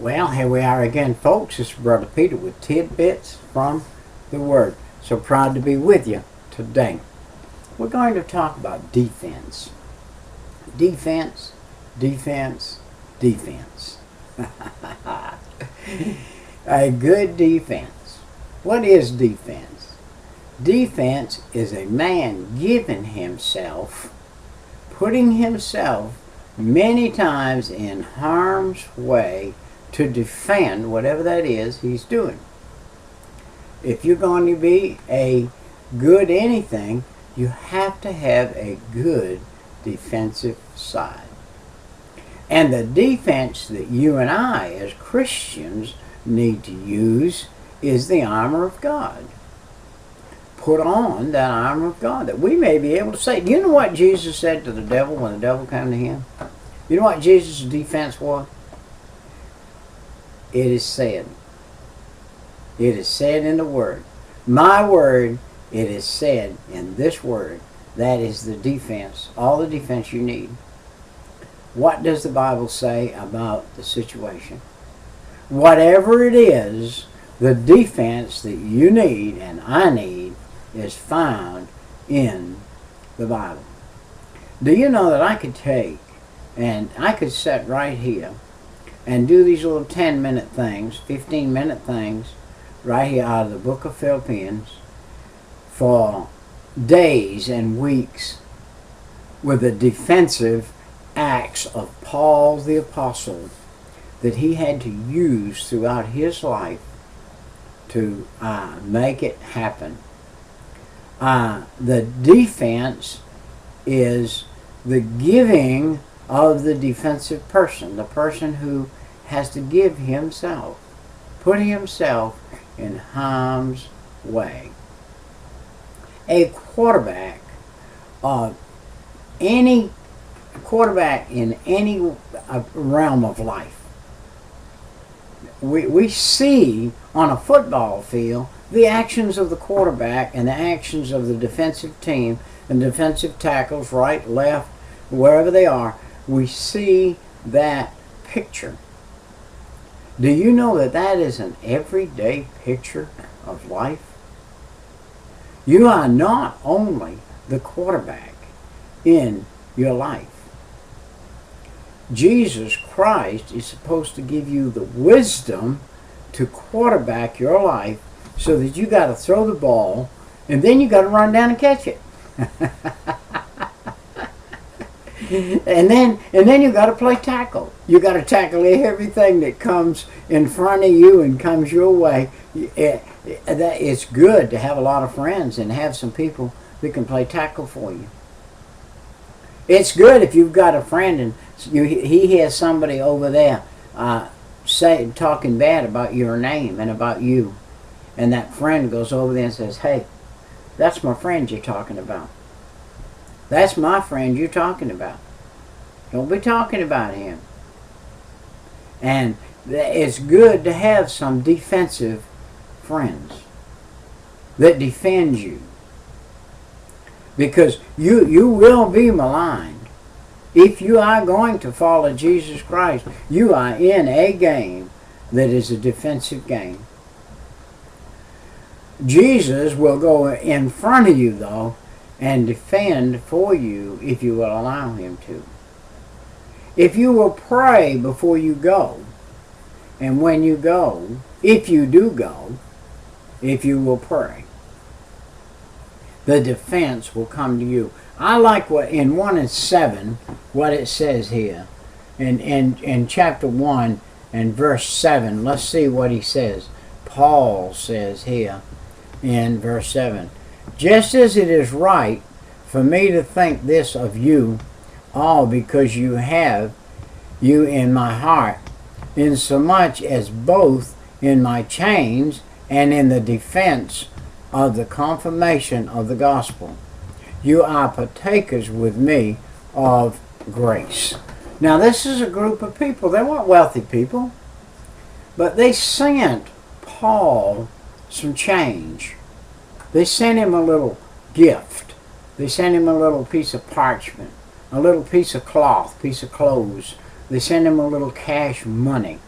Well, here we are again, folks. It's Brother Peter with tidbits from the Word. So proud to be with you today. We're going to talk about defense. Defense, defense, defense. A good defense. What is defense? Defense is a man giving himself, putting himself many times in harm's way to defend whatever that is he's doing. If you're going to be a good anything, you have to have a good defensive side. And the defense that you and I as Christians need to use is the armor of God. Put on that armor of God that we may be able to say. Do you know what Jesus said to the devil when the devil came to him? You know what Jesus' defense was? It is said. It is said in the Word. My word, it is said in this Word. That is the defense, all the defense you need. What does the Bible say about the situation? Whatever it is, the defense that you need and I need is found in the Bible. Do you know that I could take and I could sit right here and do these little 10-minute things, 15-minute things, right here out of the book of Philippians for days and weeks with the defensive acts of Paul the Apostle that he had to use throughout his life to make it happen. The defense is the giving of the defensive person, the person who has to give himself, put himself in harm's way. A quarterback, any quarterback in any realm of life, we see on a football field the actions of the quarterback and the actions of the defensive team and defensive tackles, right, left, wherever they are. We see that picture. Do you know that that is an everyday picture of life? You are not only the quarterback in your life. Jesus Christ is supposed to give you the wisdom to quarterback your life so that you got to throw the ball and then you got to run down and catch it. And then you got to play tackle. You got to tackle everything that comes in front of you and comes your way. It's good to have a lot of friends and have some people that can play tackle for you. It's good if you've got a friend and he hears somebody over there talking bad about your name and about you, and that friend goes over there and says, "Hey, that's my friend you're talking about. That's my friend you're talking about. Don't be talking about him." And it's good to have some defensive friends that defend you. Because you will be maligned. If you are going to follow Jesus Christ, you are in a game that is a defensive game. Jesus will go in front of you, though, and defend for you if you will allow him to. If you will pray before you go, and when you go, if you do go, if you will pray, the defense will come to you. I like what in 1:7 what it says here in chapter 1 and verse 7. Let's see what he says. Paul says here in verse 7, "Just as it is right for me to think this of you all, because you have you in my heart, insomuch as both in my chains and in the defense of the confirmation of the gospel, you are partakers with me of grace." Now this is a group of people. They weren't wealthy people, but they sent Paul some change. They sent him a little gift. They sent him a little piece of parchment, a little piece of cloth, piece of clothes. They sent him a little cash money.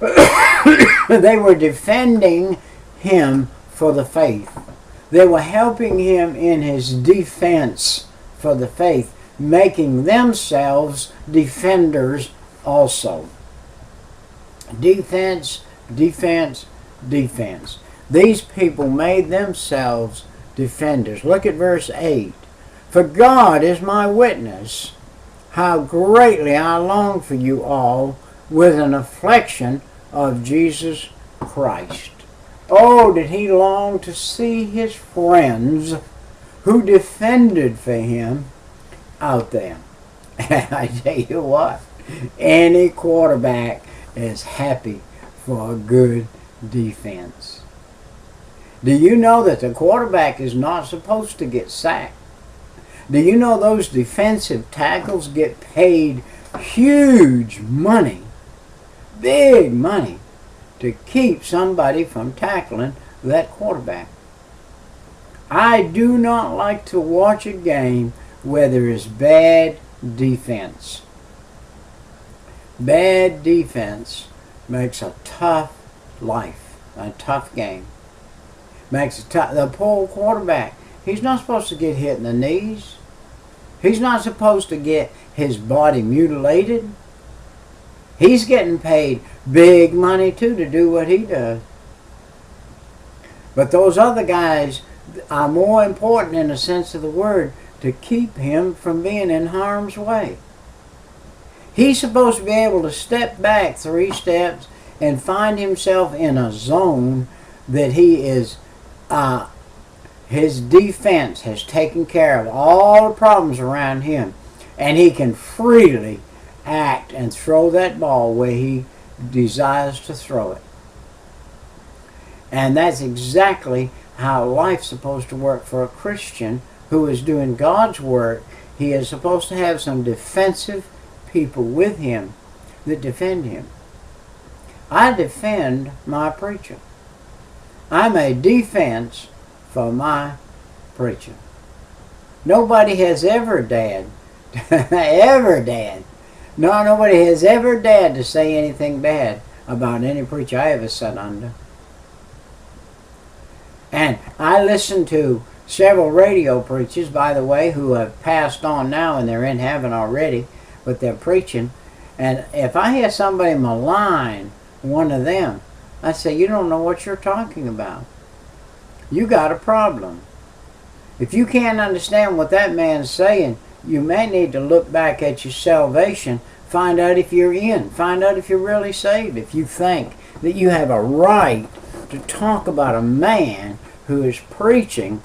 They were defending him for the faith. They were helping him in his defense for the faith, making themselves defenders also. Defense, defense, defense. These people made themselves defenders. Look at verse 8. For God is my witness, how greatly I long for you all with an affliction of Jesus Christ. Oh, did he long to see his friends who defended for him out there. And I tell you what, any quarterback is happy for a good defense. Do you know that the quarterback is not supposed to get sacked? Do you know those defensive tackles get paid huge money, big money, to keep somebody from tackling that quarterback? I do not like to watch a game where there is bad defense. Bad defense makes a tough life, a tough game. Makes it tough. The poor quarterback, he's not supposed to get hit in the knees. He's not supposed to get his body mutilated. He's getting paid big money too to do what he does. But those other guys are more important in the sense of the word to keep him from being in harm's way. He's supposed to be able to step back 3 steps and find himself in a zone that he is, his defense has taken care of all the problems around him, and he can freely act and throw that ball where he desires to throw it. And that's exactly how life's supposed to work for a Christian who is doing God's work. He is supposed to have some defensive people with him that defend him. I defend my preacher. I'm a defense for my preacher. Nobody has ever dared, nobody has ever dared to say anything bad about any preacher I ever sat under. And I listen to several radio preachers, by the way, who have passed on now and they're in heaven already, but they're preaching. And if I hear somebody malign one of them, I say, you don't know what you're talking about. You got a problem. If you can't understand what that man's saying, you may need to look back at your salvation, find out if you're in, find out if you're really saved, if you think that you have a right to talk about a man who is preaching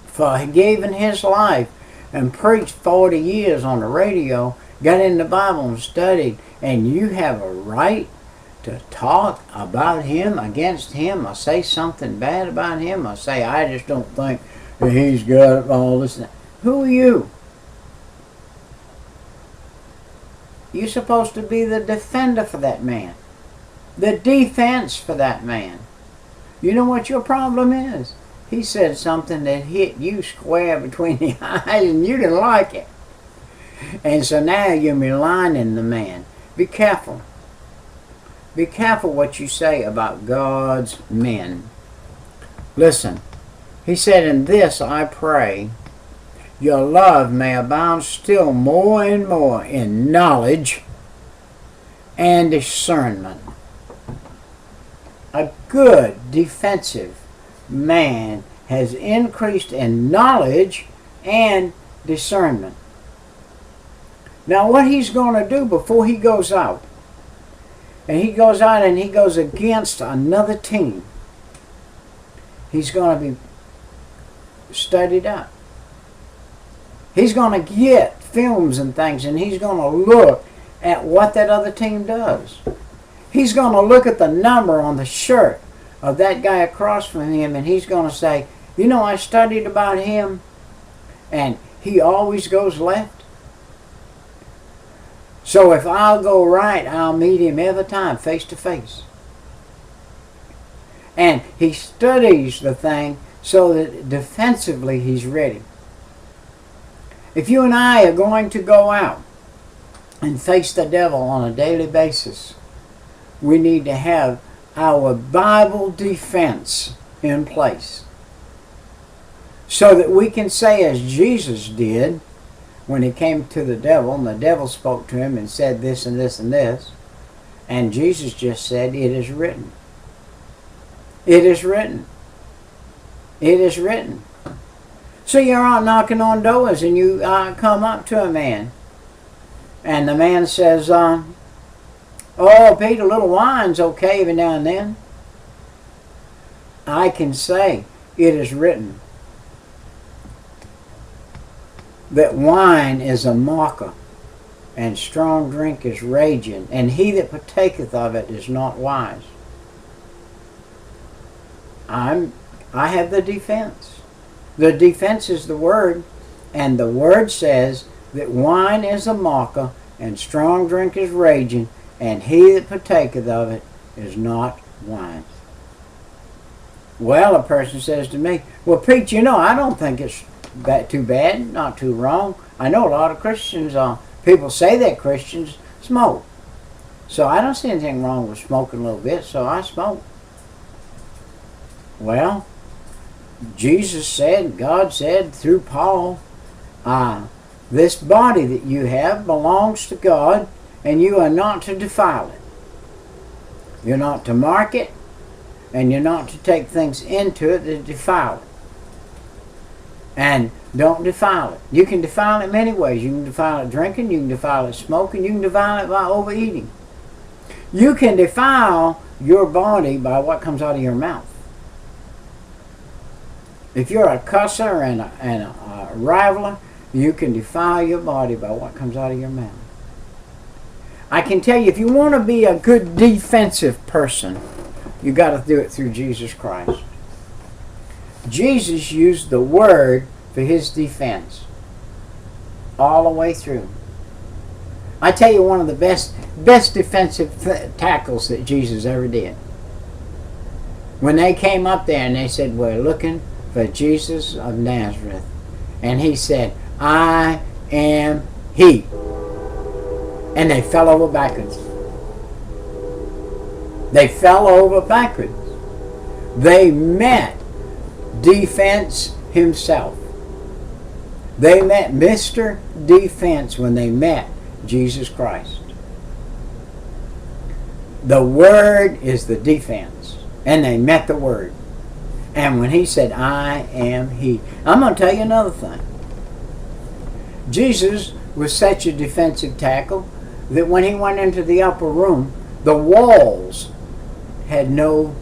for giving his life and preached 40 years on the radio, got in the Bible and studied, and you have a right to talk about him, against him, or say something bad about him, or say, I just don't think that he's got all this. Who are you? You're supposed to be the defender for that man, the defense for that man. You know what your problem is? He said something that hit you square between the eyes and you didn't like it. And so now you're maligning the man. Be careful. Be careful what you say about God's men. Listen, he said, in this I pray, your love may abound still more and more in knowledge and discernment. A good defensive man has increased in knowledge and discernment. Now what he's going to do before he goes out, and he goes out and he goes against another team, he's going to be studied up. He's going to get films and things, and he's going to look at what that other team does. He's going to look at the number on the shirt of that guy across from him, and he's going to say, you know, I studied about him, and he always goes left. So if I'll go right, I'll meet him every time, face to face. And he studies the thing so that defensively he's ready. If you and I are going to go out and face the devil on a daily basis, we need to have our Bible defense in place so that we can say, as Jesus did when he came to the devil, and the devil spoke to him and said this and this and this, and Jesus just said, "It is written. It is written. It is written." So you're out knocking on doors and you come up to a man, and the man says, "Oh, Pete, a little wine's okay every now and then." I can say, "It is written that wine is a mocker, and strong drink is raging, and he that partaketh of it is not wise." I have the defense. The defense is the Word, and the Word says that wine is a mocker, and strong drink is raging, and he that partaketh of it is not wise. Well, a person says to me, "Well, Pete, I don't think it's that too bad, not too wrong. I know a lot of Christians, people say that Christians smoke. So I don't see anything wrong with smoking a little bit, so I smoke." Well, Jesus said, God said through Paul, this body that you have belongs to God, and you are not to defile it. You're not to mark it, and you're not to take things into it that defile it. And don't defile it. You can defile it many ways. You can defile it drinking, you can defile it smoking, you can defile it by overeating. You can defile your body by what comes out of your mouth. If you're a cusser and a rivaler, you can defile your body by what comes out of your mouth. I can tell you, if you want to be a good defensive person, you got to do it through Jesus Christ. Jesus used the Word for his defense all the way through. I tell you, one of the best defensive tackles that Jesus ever did. When they came up there and they said, "We're looking for Jesus of Nazareth," and he said, "I am he," and they fell over backwards. They fell over backwards. They met Defense himself. They met Mr. Defense when they met Jesus Christ. The Word is the defense, and they met the Word. And when he said, "I am he," I'm going to tell you another thing. Jesus was such a defensive tackle that when he went into the upper room, the walls had no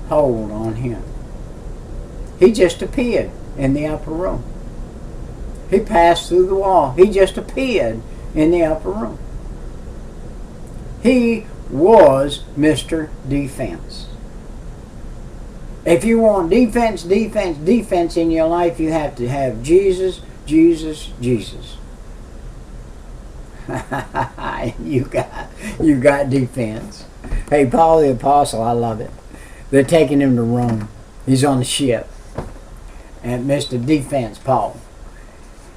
hold on him. He just appeared in the upper room. He passed through the wall. He just appeared in the upper room. He was Mr. Defense. If you want defense in your life, you have to have Jesus, Jesus, Jesus. you got defense. Hey, Paul the Apostle, I love it. They're taking him to Rome. He's on the ship. And Mr. Defense, Paul.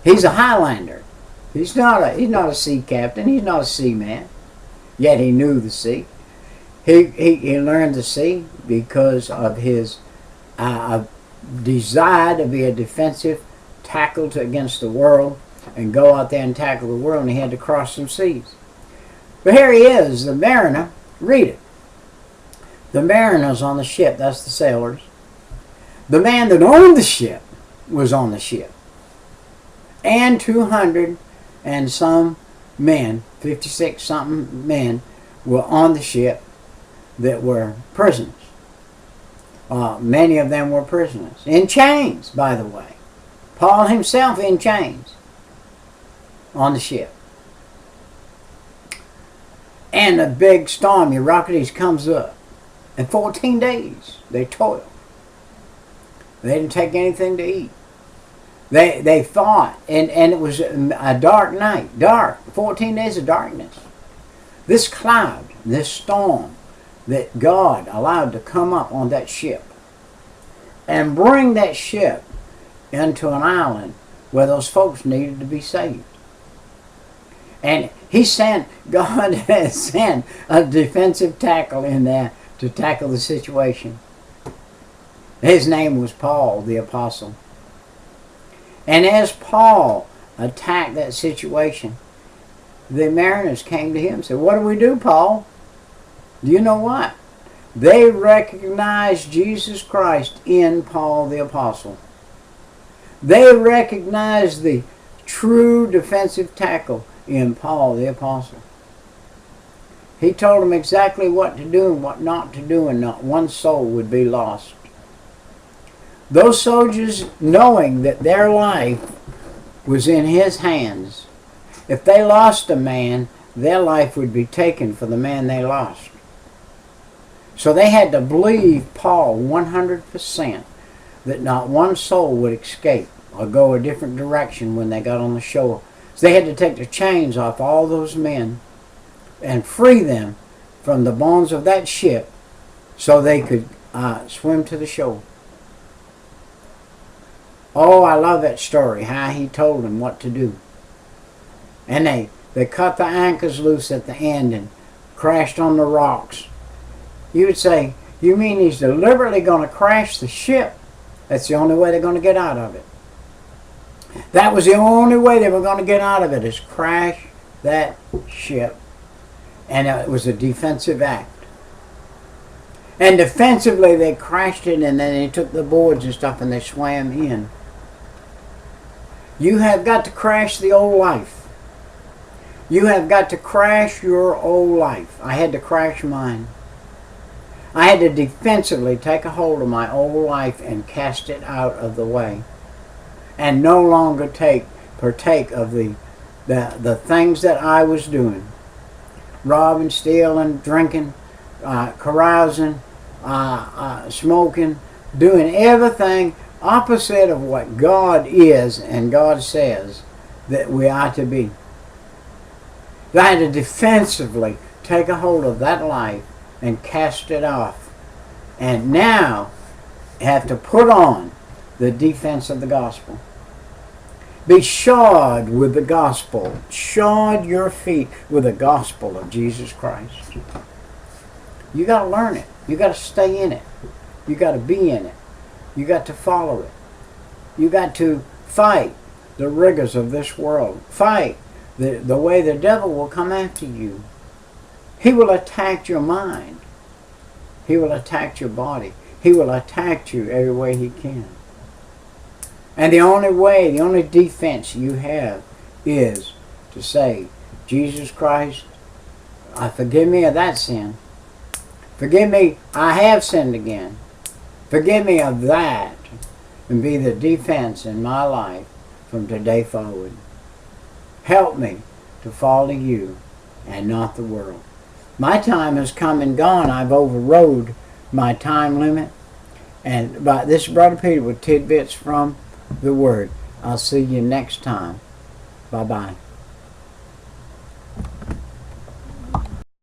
He's a Highlander. He's not a sea captain. He's not a seaman. Yet he knew the sea. He learned the sea because of his desire to be a defensive tackle against the world and go out there and tackle the world, and he had to cross some seas. But here he is, the mariner. Read it. The mariners on the ship, that's the sailors. The man that owned the ship was on the ship. And 200 and some men, 56 something men, were on the ship that were prisoners. Many of them were prisoners. In chains, by the way. Paul himself in chains on the ship. And a big storm, Euphrates, comes up. In 14 days, they toiled. They didn't take anything to eat. They fought, and it was a dark night. Dark. 14 days of darkness. This cloud, this storm that God allowed to come up on that ship and bring that ship into an island where those folks needed to be saved. And God has sent a defensive tackle in there to tackle the situation. His name was Paul the Apostle. And as Paul attacked that situation, the mariners came to him and said, "What do we do, Paul?" Do you know what? They recognized Jesus Christ in Paul the Apostle. They recognized the true defensive tackle in Paul the Apostle. He told them exactly what to do and what not to do, and not one soul would be lost. Those soldiers, knowing that their life was in his hands, if they lost a man, their life would be taken for the man they lost. So they had to believe Paul 100% that not one soul would escape or go a different direction when they got on the shore. So they had to take the chains off all those men and free them from the bones of that ship so they could swim to the shore. Oh, I love that story, how he told them what to do. And they cut the anchors loose at the end and crashed on the rocks. You would say, you mean he's deliberately going to crash the ship? That's the only way they're going to get out of it. That was the only way they were going to get out of it, is crash that ship. And it was a defensive act. And defensively they crashed it, and then they took the boards and stuff and they swam in. You have got to crash the old life. You have got to crash your old life. I had to crash mine. I had to defensively take a hold of my old life and cast it out of the way, and no longer partake of the things that I was doing. Robbing, stealing, drinking, carousing, smoking, doing everything opposite of what God is and God says that we are to be. I had to defensively take a hold of that life and cast it off. And now have to put on the defense of the gospel. Be shod with the gospel. Shod your feet with the gospel of Jesus Christ. You got to learn it. You got to stay in it. You got to be in it. You got to follow it. You got to fight the rigors of this world. Fight the way the devil will come after you. He will attack your mind. He will attack your body. He will attack you every way he can. And the only defense you have is to say, Jesus Christ, forgive me of that sin. Forgive me, I have sinned again. Forgive me of that, and be the defense in my life from today forward. Help me to follow you and not the world. My time has come and gone. I've overrode my time limit. And this is Brother Peter with tidbits from the Word. I'll see you next time. Bye-bye.